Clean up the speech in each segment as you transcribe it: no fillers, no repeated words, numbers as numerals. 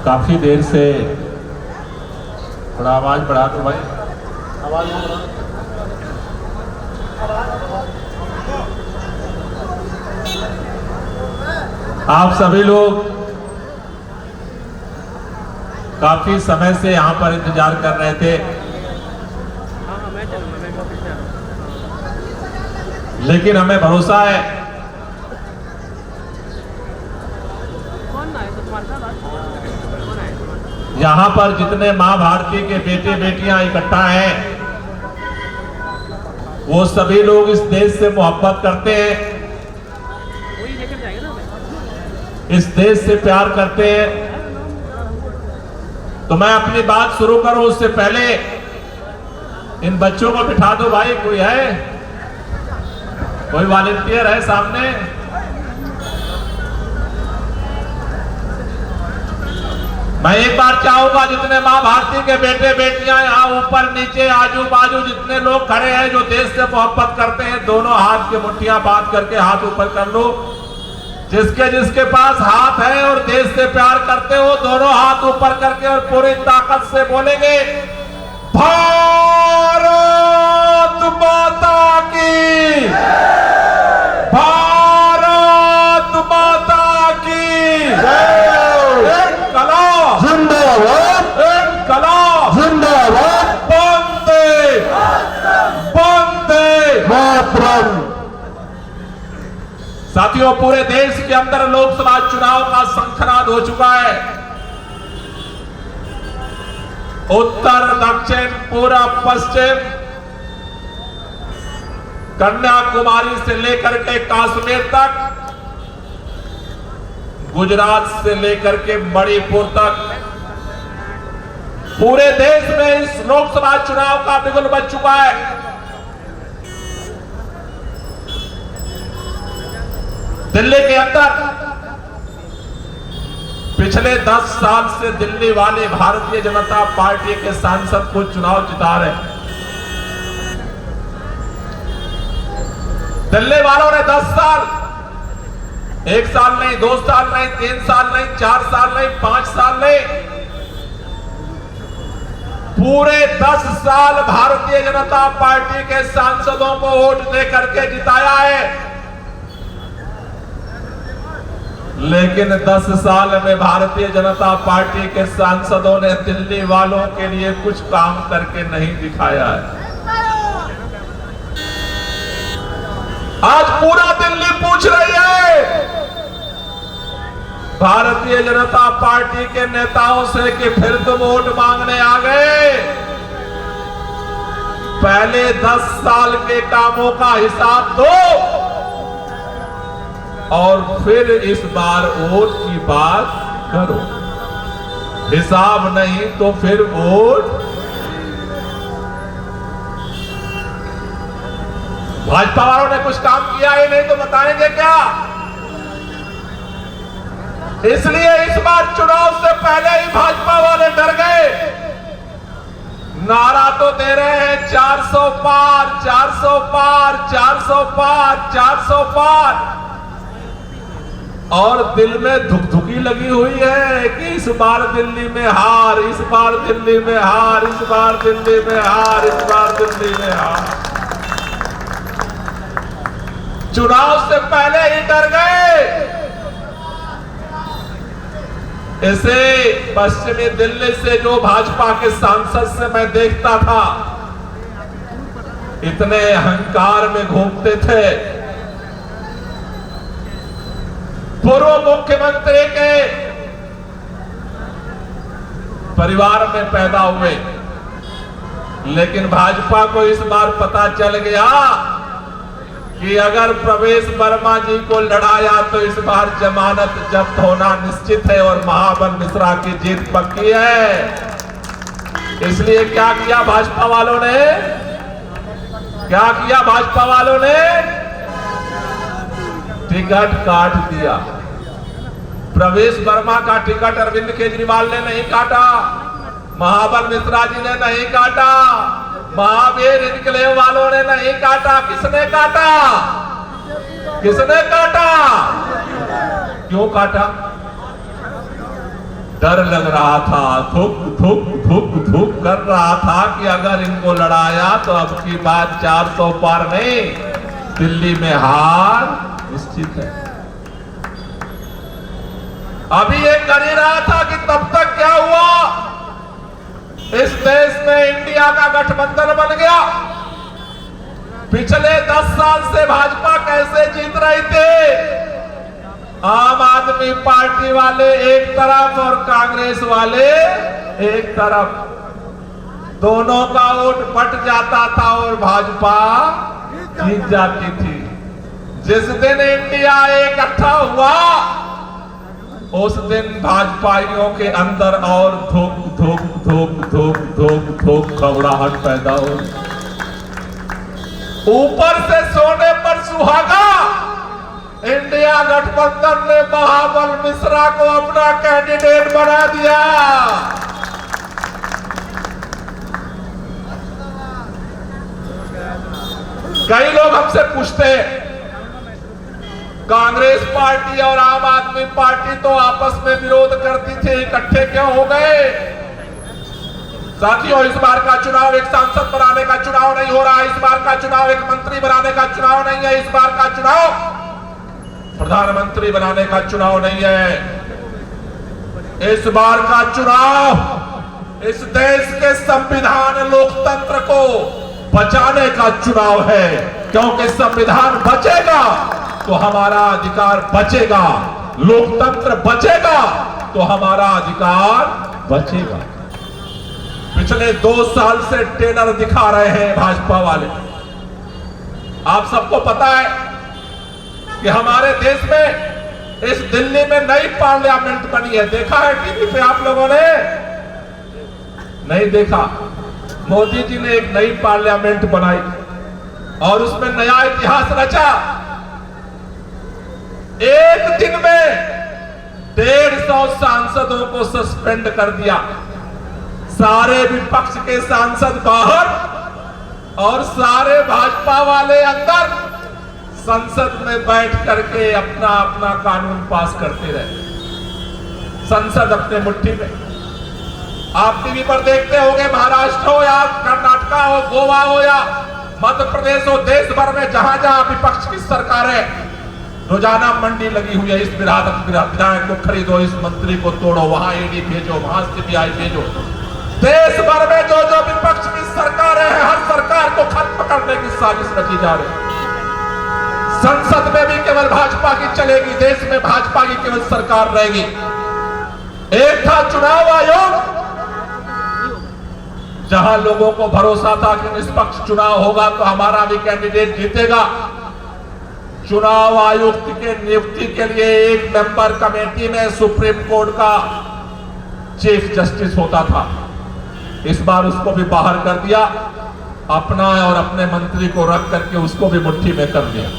काफी देर से थोड़ा आवाज बढ़ा दो भाई, आवाज बढ़ा। आप सभी लोग काफी समय से यहां पर इंतजार कर रहे थे, लेकिन हमें भरोसा है यहां पर जितने मां भारती के बेटे बेटियां इकट्ठा हैं, वो सभी लोग इस देश से मोहब्बत करते हैं, इस देश से प्यार करते हैं। तो मैं अपनी बात शुरू करूं उससे पहले इन बच्चों को बिठा दो भाई। कोई है, कोई वॉलंटियर है सामने? मैं एक बार चाहूंगा जितने मां भारती के बेटे बेटियां यहां ऊपर नीचे आजू बाजू जितने लोग खड़े हैं जो देश से मोहब्बत करते हैं, दोनों हाथ की मुट्ठियां बांध करके हाथ ऊपर कर लो। जिसके जिसके पास हाथ है और देश से प्यार करते हो, दोनों हाथ ऊपर करके और पूरी ताकत से बोलेंगे भारत माता की, भारत माता की इनकलाब जिंदाबाद, इनकलाब जिंदाबाद, वंदे वंदे मातरम। साथियों, पूरे देश के अंदर लोकसभा चुनाव का शंखनाद हो चुका है। उत्तर दक्षिण पूर्व पश्चिम, कन्याकुमारी से लेकर के कश्मीर तक, गुजरात से लेकर के मणिपुर तक, पूरे देश में इस लोकसभा चुनाव का बिगुल बज चुका है। दिल्ली के अंदर पिछले 10 साल से दिल्ली वाले भारतीय जनता पार्टी के सांसद को चुनाव जिता रहे। दिल्ली वालों ने 10 साल, 1 साल नहीं, 2 साल नहीं, 3 साल नहीं, 4 साल नहीं, 5 साल नहीं, पूरे 10 साल भारतीय जनता पार्टी के सांसदों को वोट दे करके जिताया है। लेकिन 10 साल में भारतीय जनता पार्टी के सांसदों ने दिल्ली वालों के लिए कुछ काम करके नहीं दिखाया है। आज पूरा दिल्ली पूछ रही है भारतीय जनता पार्टी के नेताओं से कि फिर तुम वोट मांगने आ गए। पहले 10 साल के कामों का हिसाब दो और फिर इस बार वोट की बात करो। हिसाब नहीं तो फिर वोट। भाजपा वालों ने कुछ काम किया ही नहीं तो बताएंगे क्या? इसलिए इस बार चुनाव से पहले ही भाजपा वाले डर गए। नारा तो दे रहे हैं 400 पार, 400 पार, 400 पार, 400 पार, और दिल में धुकधुकी लगी हुई है कि इस बार दिल्ली में हार, इस बार दिल्ली में हार, इस बार दिल्ली में हार, इस बार दिल्ली में हार। चुनाव से पहले ही डर गए। इसे पश्चिमी दिल्ली से जो भाजपा के सांसद से मैं देखता था, इतने अहंकार में घूमते थे। पूर्व मुख्यमंत्री के परिवार में पैदा हुए, लेकिन भाजपा को इस बार पता चल गया कि अगर प्रवेश वर्मा जी को लड़ाया तो इस बार जमानत जब्त होना निश्चित है और महाबल मिश्रा की जीत पक्की है। इसलिए क्या किया भाजपा वालों ने? क्या किया भाजपा वालों ने? टिकट काट दिया। प्रवेश वर्मा का टिकट अरविंद केजरीवाल ने नहीं काटा, महाबल मिश्रा जी ने नहीं काटा, महावीर इनकलेव वालों ने नहीं काटा। किसने काटा? किसने काटा? क्यों काटा? डर लग रहा था, धुक धुक धुक धुक कर रहा था कि अगर इनको लड़ाया तो अब की बात 400 पार नहीं, दिल्ली में हार निश्चित है। अभी ये कर ही रहा था कि तब तक क्या हुआ, इस देश में इंडिया का गठबंधन बन गया। पिछले 10 साल से भाजपा कैसे जीत रही थी, आम आदमी पार्टी वाले एक तरफ और कांग्रेस वाले एक तरफ, दोनों का वोट बट जाता था और भाजपा जीत जाती थी। जिस दिन इंडिया इकट्ठा हुआ उस दिन भाजपाइयों के अंदर और धोक धोक धोक धोक धोक धोक घबराहट पैदा हो, ऊपर से सोने पर सुहागा। इंडिया गठबंधन ने महाबल मिश्रा को अपना कैंडिडेट बना दिया। कई लोग हमसे पूछते हैं कांग्रेस पार्टी और आम आदमी पार्टी तो आपस में विरोध करती थी, इकट्ठे क्यों हो गए? साथियों, इस बार का चुनाव एक सांसद बनाने का चुनाव नहीं हो रहा, इस बार का चुनाव एक मंत्री बनाने का चुनाव नहीं है, इस बार का चुनाव प्रधानमंत्री बनाने का चुनाव नहीं है। इस बार का चुनाव इस देश के संविधान लोकतंत्र को बचाने का चुनाव है, क्योंकि संविधान बचेगा तो हमारा अधिकार बचेगा, लोकतंत्र बचेगा तो हमारा अधिकार बचेगा। पिछले 2 साल से टेलर दिखा रहे हैं भाजपा वाले। आप सबको पता है कि हमारे देश में इस दिल्ली में नई पार्लियामेंट बनी है, देखा है टीवी पे आप लोगों ने? नहीं देखा। मोदी जी ने एक नई पार्लियामेंट बनाई और उसमें नया इतिहास रचा। एक दिन में 150 सांसदों को सस्पेंड कर दिया, सारे विपक्ष के सांसद बाहर और सारे भाजपा वाले अंदर संसद में बैठ करके अपना अपना कानून पास करते रहे। संसद अपने मुट्ठी में। आप टीवी पर देखते होंगे, महाराष्ट्र हो या कर्नाटक हो, गोवा हो या मध्य प्रदेश हो, देश भर में जहां जहां विपक्ष की सरकार है, रोजाना मंडी लगी हुई है। इस विधायक को खरीदो, इस मंत्री को तोड़ो, वहां ईडी भेजो, वहां सीबीआई भेजो। देश भर में जो जो विपक्ष की सरकारें हैं, हर सरकार को खत्म करने की साजिश रची जा रही है। संसद में भी केवल भाजपा की चलेगी, देश में भाजपा की केवल सरकार रहेगी। एक था चुनाव आयोग, जहां लोगों को भरोसा था कि निष्पक्ष चुनाव होगा तो हमारा भी कैंडिडेट जीतेगा। चुनाव आयुक्त के नियुक्ति के लिए एक मेंबर कमेटी में सुप्रीम कोर्ट का चीफ जस्टिस होता था। इस बार उसको भी बाहर कर दिया, अपना और अपने मंत्री को रख करके उसको भी मुट्ठी में कर दिया।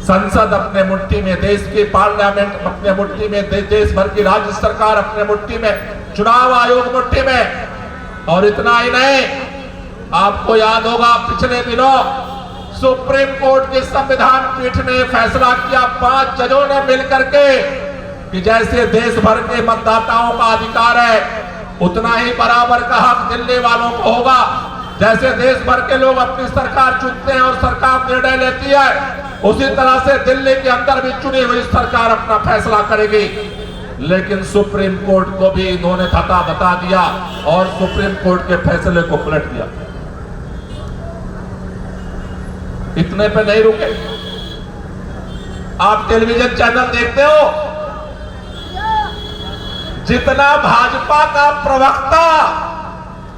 संसद अपने मुट्ठी में, देश की पार्लियामेंट अपने मुट्ठी में, देश भर की राज्य सरकार अपने मुट्ठी में, चुनाव आयोग मुट्ठी में। और इतना ही नहीं, आपको याद होगा पिछले दिनों सुप्रीम कोर्ट की संविधान पीठ ने फैसला किया 5 जजों ने मिलकर के कि जैसे देश भर के मतदाताओं का अधिकार है उतना ही बराबर का हक दिल्ली वालों को होगा। जैसे देश भर के लोग अपनी सरकार चुनते हैं और सरकार निर्णय लेती है, उसी तरह से दिल्ली के अंदर भी चुनी हुई सरकार अपना फैसला करेगी। लेकिन सुप्रीम कोर्ट को भी इन्होंने धता बता दिया और सुप्रीम कोर्ट के फैसले को पलट दिया। इतने पे नहीं रुके। आप टेलीविजन चैनल देखते हो, जितना भाजपा का प्रवक्ता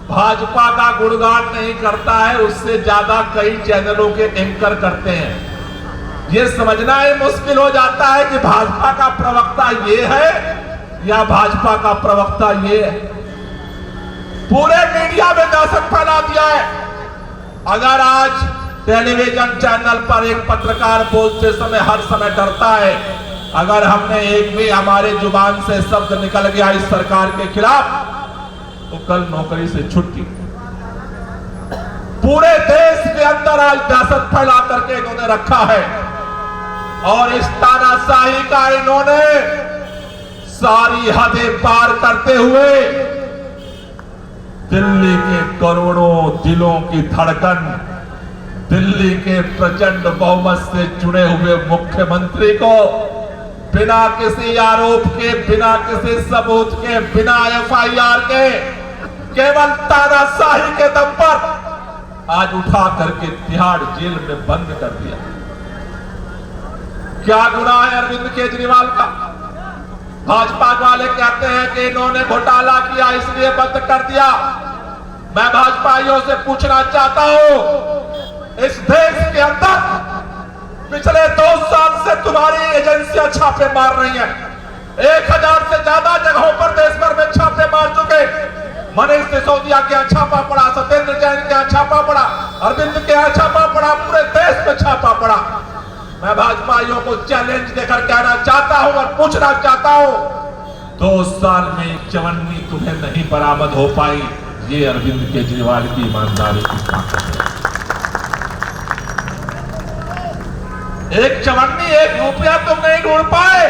भाजपा का गुणगान नहीं करता है, उससे ज्यादा कई चैनलों के एंकर करते हैं। ये समझना ही मुश्किल हो जाता है कि भाजपा का प्रवक्ता ये है या भाजपा का प्रवक्ता ये है। पूरे मीडिया में दहशत फैला दिया है। अगर आज टेलीविजन चैनल पर एक पत्रकार बोलते समय हर समय डरता है, अगर हमने एक भी हमारे जुबान से शब्द निकल गया इस सरकार के खिलाफ तो कल नौकरी से छुट्टी। पूरे देश के अंदर आज दहशत फैला करके इन्होंने रखा है और इस तानाशाही का इन्होंने सारी हदें पार करते हुए दिल्ली के करोड़ों दिलों की धड़कन, दिल्ली के प्रचंड बहुमत से चुने हुए मुख्यमंत्री को बिना किसी आरोप के, बिना किसी सबूत के, बिना एफआईआर के, केवल तानाशाही के दम पर आज उठा करके तिहाड़ जेल में बंद कर दिया। क्या गुनाह है अरविंद केजरीवाल का? भाजपा वाले कहते हैं कि इन्होंने घोटाला किया इसलिए बंद कर दिया। मैं भाजपाइयों से पूछना चाहता हूं, इस देश के अंदर पिछले 2 साल से तुम्हारी एजेंसियां छापे मार रही हैं। 1000 से ज्यादा जगहों पर देश भर में छापे मार चुके। मनीष सिसोदिया के यहाँ छापा पड़ा, सत्येंद्र जैन के यहाँ छापा पड़ा, अरविंद के यहाँ छापा पड़ा, पूरे देश में छापा पड़ा। मैं भाजपाइयों को चैलेंज देकर कहना चाहता हूं और पूछना चाहता हूं, 2 साल में चवन्नी तुम्हें नहीं बरामद हो पाई। ये अरविंद केजरीवाल की ईमानदारी की ताकत है। एक चवन्नी, 1 रुपया तुम नहीं ढूंढ पाए।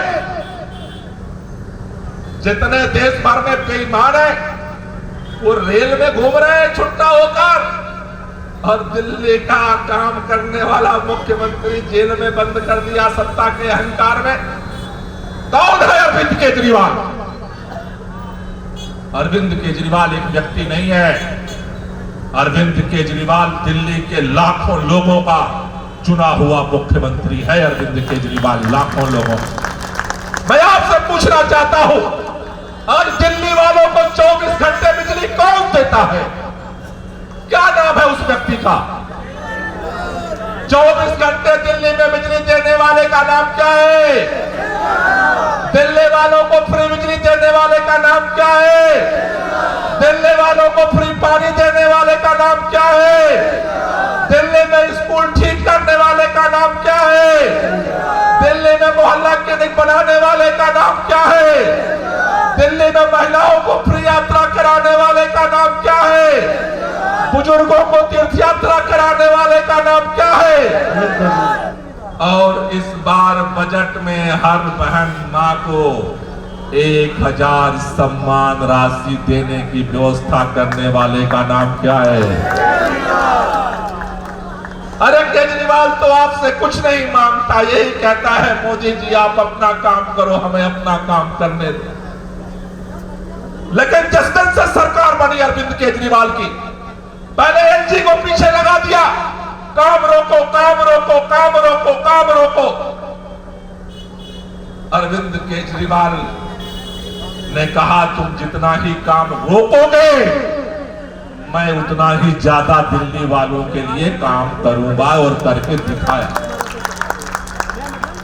जितने देश भर में बेईमान है वो रेल में घूम रहे हैं छुट्टा होकर, और दिल्ली का काम करने वाला मुख्यमंत्री जेल में बंद कर दिया सत्ता के अहंकार में। कौन है अरविंद केजरीवाल? अरविंद केजरीवाल एक व्यक्ति नहीं है। अरविंद केजरीवाल दिल्ली के लाखों लोगों का चुना हुआ मुख्यमंत्री है। अरविंद केजरीवाल लाखों लोगों। मैं आपसे पूछना चाहता हूं, आज दिल्ली वालों को 24 घंटे बिजली कौन देता है? क्या नाम है उस व्यक्ति का? 24 घंटे दिल्ली में बिजली देने वाले का नाम क्या है? दिल्ली वालों को फ्री बिजली देने वाले का नाम क्या है? दिल्ली वालों को फ्री पानी देने वाले का नाम क्या है? दिल्ली में स्कूल ठीक करने वाले का नाम क्या है? दिल्ली में मोहल्ला क्लिनिक बनाने वाले का नाम क्या है? दिल्ली में महिलाओं को फ्री यात्रा कराने वाले का नाम क्या है? बुजुर्गों को तीर्थ यात्रा कराने वाले का नाम क्या है? और इस बार बजट में हर बहन मां को 1000 सम्मान राशि देने की व्यवस्था करने वाले का नाम क्या है? अरे केजरीवाल तो आपसे कुछ नहीं मांगता, यही कहता है मोदी जी आप अपना काम करो, हमें अपना काम करने दो। लेकिन जिस दिन से सरकार बनी अरविंद केजरीवाल की, पहले एलजी को पीछे लगा दिया, काम रोको, काम रोको, काम रोको, काम रोको। अरविंद केजरीवाल ने कहा तुम जितना ही काम रोकोगे मैं उतना ही ज्यादा दिल्ली वालों के लिए काम करूंगा, और करके दिखाया।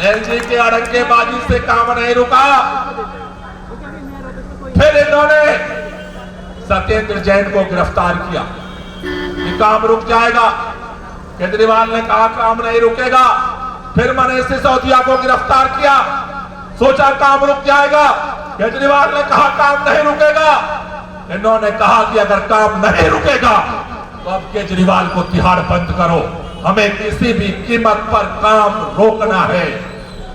एलजी के अड़ंगेबाजी से काम नहीं रुका। फिर इन्होंने सत्येंद्र जैन को गिरफ्तार किया कि काम रुक जाएगा। केजरीवाल ने कहा काम नहीं रुकेगा। फिर मनीष सिसोदिया को गिरफ्तार किया, सोचा काम रुक जाएगा। केजरीवाल ने कहा काम नहीं रुकेगा। इन्होंने कहा कि अगर काम नहीं रुकेगा तो अब केजरीवाल को तिहाड़ बंद करो, हमें किसी भी कीमत पर काम रोकना है।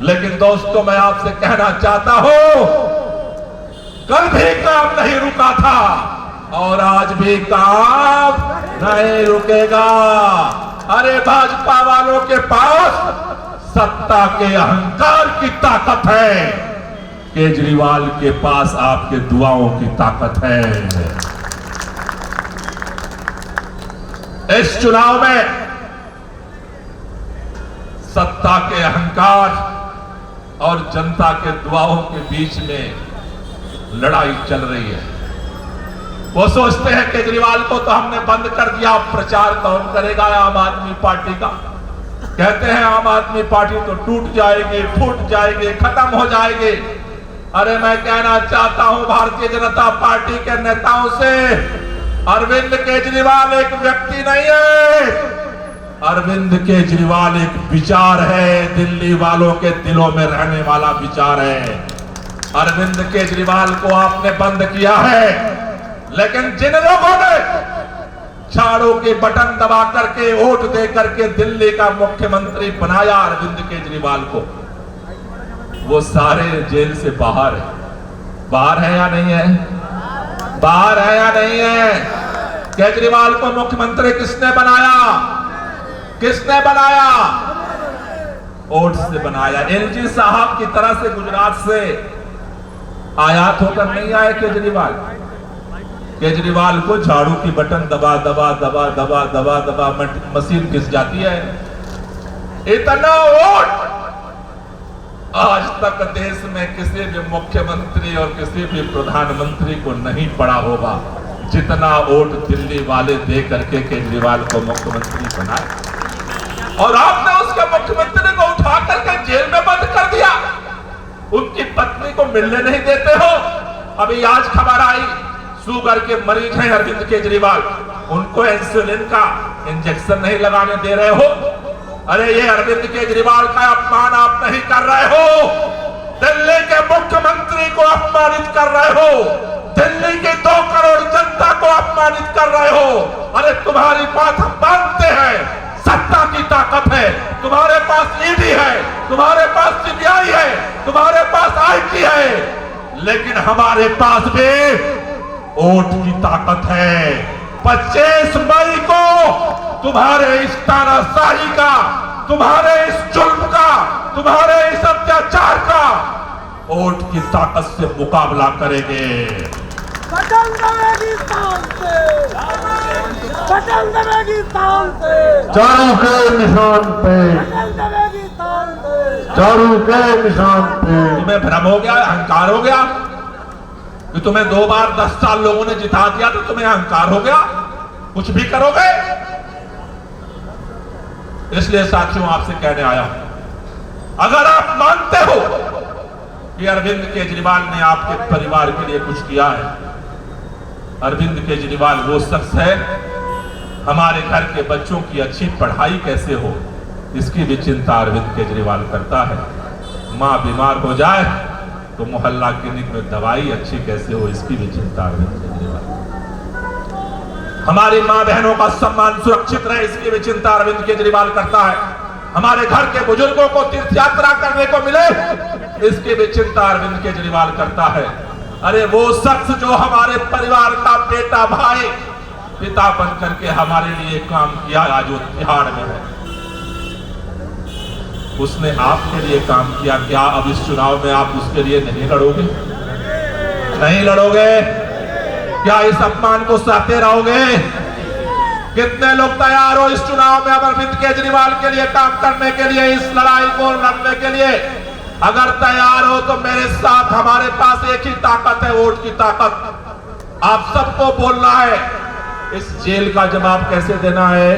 लेकिन दोस्तों मैं आपसे कहना चाहता हूं, कल भी काम नहीं रुका था और आज भी काम नहीं रुकेगा। अरे भाजपा वालों के पास सत्ता के अहंकार की ताकत है, केजरीवाल के पास आपके दुआओं की ताकत है। इस चुनाव में सत्ता के अहंकार और जनता के दुआओं के बीच में लड़ाई चल रही है। वो सोचते हैं केजरीवाल को तो हमने बंद कर दिया, प्रचार कौन करेगा आम आदमी पार्टी का। कहते हैं आम आदमी पार्टी तो टूट जाएगी, फूट जाएगी, खत्म हो जाएगी। अरे मैं कहना चाहता हूं भारतीय जनता पार्टी के नेताओं से, अरविंद केजरीवाल एक व्यक्ति नहीं है, अरविंद केजरीवाल एक विचार है, दिल्ली वालों के दिलों में रहने वाला विचार है। अरविंद केजरीवाल को आपने बंद किया है, लेकिन जिन लोगों ने झाड़ू के बटन दबा करके वोट दे करके दिल्ली का मुख्यमंत्री बनाया अरविंद केजरीवाल को, वो सारे जेल से बाहर है। बाहर है या नहीं है? बाहर है या नहीं है? केजरीवाल को मुख्यमंत्री किसने बनाया? किसने बनाया? वोट से बनाया। एलजी साहब की तरह से गुजरात से आयात होकर नहीं आए केजरीवाल। केजरीवाल को झाड़ू की बटन दबा दबा दबा दबा दबा दबा मशीन घिस जाती है। इतना वोट आज तक देश में किसी भी मुख्यमंत्री और किसी भी प्रधानमंत्री को नहीं पड़ा होगा जितना वोट दिल्ली वाले दे करके केजरीवाल को मुख्यमंत्री बनाए। और आपने उसके मुख्यमंत्री को उठा करके जेल में बंद कर दिया। उनकी पत्नी को मिलने नहीं देते हो। अभी आज खबर आई शुगर के मरीज हैं अरविंद केजरीवाल, उनको इंसुलिन का इंजेक्शन नहीं लगाने दे रहे हो। अरे ये अरविंद केजरीवाल का अपमान आप नहीं कर रहे हो, दिल्ली के मुख्यमंत्री को अपमानित कर रहे हो, दिल्ली की 2 करोड़ जनता को अपमानित कर रहे हो। अरे तुम्हारी बात हम मानते हैं, सत्ता की ताकत है, तुम्हारे पास ईडी है, तुम्हारे पास सीबीआई है, तुम्हारे पास आईटी है, लेकिन हमारे पास भी वोट की ताकत है। 25 मई को तुम्हारे इस तानाशाही का, तुम्हारे इस जुल्म का, तुम्हारे इस अत्याचार का वोट की ताकत से मुकाबला करेंगे। बटन दबेगी तान से, बटन दबेगी तान से, झाड़ू के निशान पे, बटन दबेगी तान से, झाड़ू के निशान पे। तुम्हें भ्रम हो गया, अहंकार हो गया कि तुम्हें 2 बार 10 साल लोगों ने जिता दिया तो तुम्हें अहंकार हो गया, कुछ भी करोगे। इसलिए साथियों आपसे कहने आया हूं, अगर आप मानते हो कि अरविंद केजरीवाल ने आपके परिवार के लिए कुछ किया है, अरविंद केजरीवाल वो शख्स है, हमारे घर के बच्चों की अच्छी पढ़ाई कैसे हो इसकी भी चिंता अरविंद केजरीवाल करता है। माँ बीमार हो जाए तो मोहल्ला क्लिनिक में दवाई अच्छी कैसे हो इसकी भी चिंता अरविंद केजरीवाल। हमारी माँ बहनों का सम्मान सुरक्षित रहे इसकी भी चिंता अरविंद केजरीवाल करता है। हमारे घर के बुजुर्गों को तीर्थ यात्रा करने को मिले इसकी भी चिंता अरविंद केजरीवाल करता है। अरे वो शख्स जो हमारे परिवार का बेटा भाई पिता बन करके हमारे लिए काम किया, आज वो तिहाड़ में है, उसने आपके लिए काम किया। क्या अब इस चुनाव में आप उसके लिए नहीं लड़ोगे? नहीं लड़ोगे? क्या इस अपमान को सहते रहोगे? कितने लोग तैयार हो इस चुनाव में अरविंद केजरीवाल के लिए काम करने के लिए, इस लड़ाई को लड़ने के लिए? अगर तैयार हो तो मेरे साथ, हमारे पास एक ही ताकत है, वोट की ताकत। आप सबको बोलना है, इस जेल का जवाब कैसे देना है?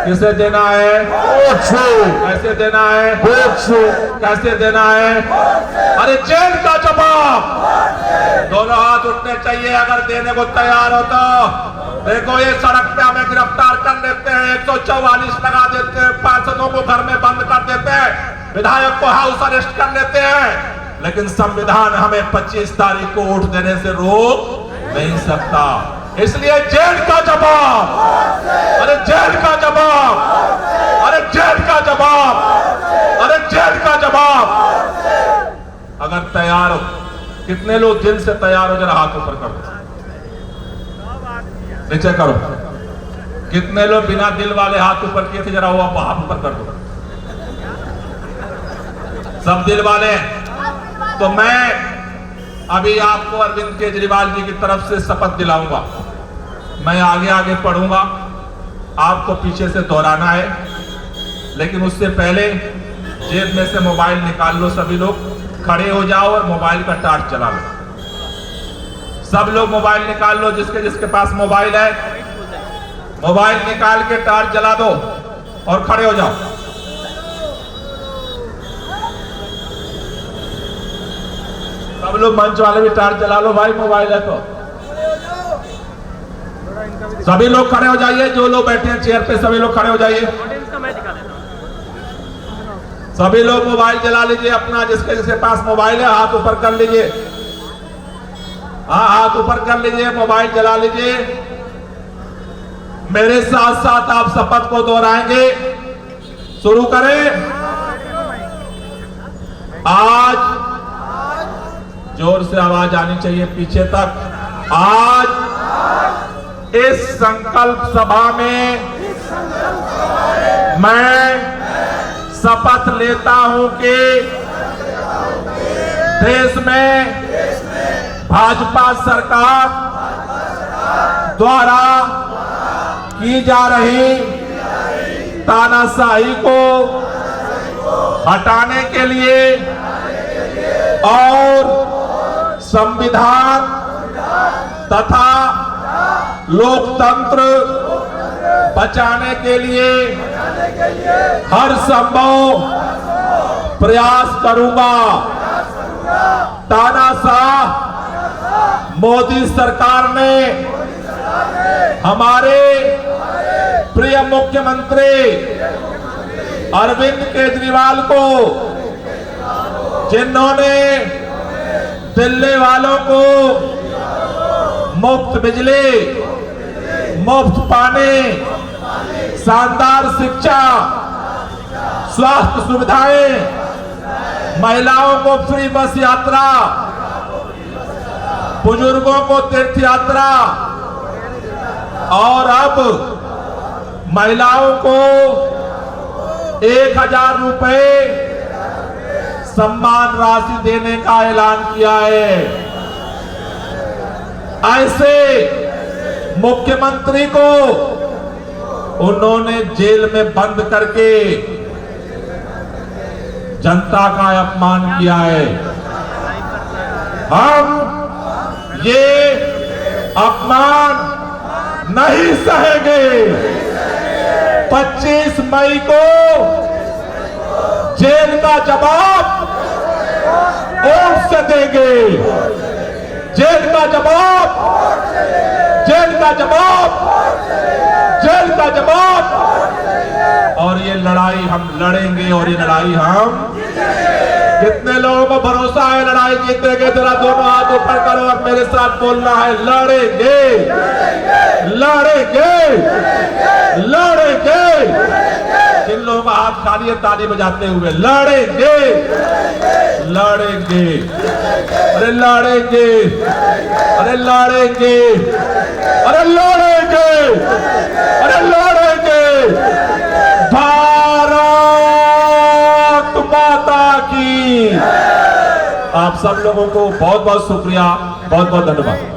किसे देना है? कैसे देना है? कैसे देना है? अरे जेल का जवाब दोनों हाथ उठने चाहिए अगर देने को तैयार हो तो। देखो ये सड़क पे हमें गिरफ्तार कर लेते हैं, 144 लगा देते हैं, पार्षदों को घर में बंद कर देते हैं, विधायक को हाउस अरेस्ट कर लेते हैं, लेकिन संविधान हमें 25 तारीख को वोट देने से रोक नहीं सकता। इसलिए जेल का जवाब, अरे जेल का जवाब, अरे जेल का जवाब, अरे जेल का जवाब। अगर तैयार हो, कितने लोग दिल से तैयार हो, जरा हाथ ऊपर करो, नीचे करो। कितने लोग बिना दिल वाले हाथ ऊपर किए थे, जरा वो हाथ ऊपर कर दो। सब दिल वाले। तो मैं अभी आपको अरविंद केजरीवाल जी की तरफ से शपथ दिलाऊंगा। मैं आगे आगे पढ़ूंगा, आपको पीछे से दोहराना है, लेकिन उससे पहले जेब में से मोबाइल निकाल लो। सभी लोग खड़े हो जाओ और मोबाइल का टार्च चला लो। सब लोग मोबाइल निकाल लो, जिसके जिसके पास मोबाइल है मोबाइल निकाल के टार्च जला दो और खड़े हो जाओ। सब लोग मंच वाले भी टार्च जला लो भाई, मोबाइल है तो। सभी लोग खड़े हो जाइए, जो लोग बैठे हैं चेयर पे सभी लोग खड़े हो जाइए। सभी लोग मोबाइल जला लीजिए अपना, जिसके जिसके पास मोबाइल है हाथ ऊपर कर लीजिए। हाँ, हाथ ऊपर कर लीजिए, मोबाइल जला लीजिए। मेरे साथ साथ आप शपथ को दोहराएंगे। शुरू करें। आज जोर से आवाज आनी चाहिए पीछे तक। आज इस संकल्प सभा में मैं शपथ लेता हूं कि देश में भाजपा सरकार द्वारा की जा रही तानाशाही को हटाने के लिए और संविधान तथा लोकतंत्र बचाने के लिए हर संभव प्रयास करूंगा। तानाशाह मोदी सरकार ने हमारे प्रिय मुख्यमंत्री अरविंद केजरीवाल को, जिन्होंने दिल्ली वालों को मुफ्त बिजली, मुफ्त पानी, शानदार शिक्षा, स्वास्थ्य सुविधाएं, महिलाओं को फ्री बस यात्रा, बुजुर्गों को तीर्थ यात्रा और अब महिलाओं को 1000 रुपए सम्मान राशि देने का ऐलान किया है। ऐसे मुख्यमंत्री को उन्होंने जेल में बंद करके जनता का अपमान किया है। हम ये अपमान नहीं सहेंगे। 25 मई को जेल का जवाब वोट से देंगे। जेल का जवाब, जेल का जवाब, जेल का जवाब। और ये लड़ाई हम लड़ेंगे और ये लड़ाई हम, कितने लोगों को भरोसा है लड़ाई जीतेंगे? जरा दोनों हाथ ऊपर करो और मेरे साथ बोलना है, लड़ेंगे, लड़ेंगे, लड़ेंगे। जिन लोगों का हाथ खाली है ताली बजाते हुए, लड़ेंगे, लड़ेंगे, अरे लड़ेंगे, अरे लड़ेंगे, अरे लड़ेंगे, अरे लड़ेंगे। भारत माता की। आप सब लोगों को बहुत बहुत शुक्रिया, बहुत बहुत धन्यवाद।